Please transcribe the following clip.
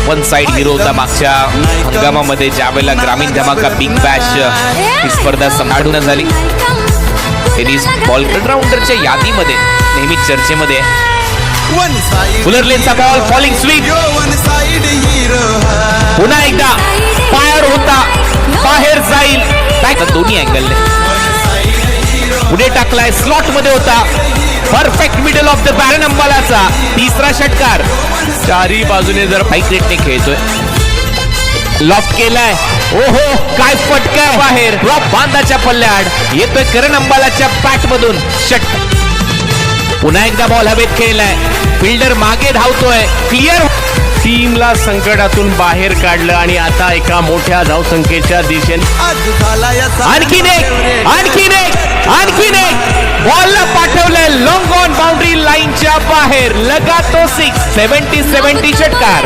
One side hero होता मागच्या हंगामामध्ये, ज्यावेळेला ग्रामीण धमाका बिग बॅश ही स्पर्धा संघटना झाली. टेनिस बॉल ऑलराऊंडरच्या यादीमध्ये नेहमी चर्चेमध्ये. फुलर लेनचा बॉल फॉलिंग स्वीप, पुन्हा एकदा फायर होता, बाहेर जाईल. दोन्ही अँगलने पुढे टाकलाय, स्लॉट मध्ये होता, परफेक्ट मिडल ऑफ द बॅरन अंबालाचा तिसरा षटकार. चारी बाजूने जर हाय क्रिटने खेळतोय, लॉफ्ट केलाय, ओहो काय फटका बाहेर. ड्रॉप बांधाच्या पल्ल्याआड येतोय करण अंबालाच्या बॅट मधून षटकार. पुन्हा एकदा बॉल हवेत खेळलाय, फिल्डर मागे धावतोय, क्लिअर. टीमला संकटातून बाहेर काढलं आणि आता एका मोठ्या धावसंख्येच्या दिशेने आणखीन एक बॉलला पाठवलंय लॉंग ऑन बाउंड्री लाईनच्या बाहेर. लगा तो 6 70-70 षटकार.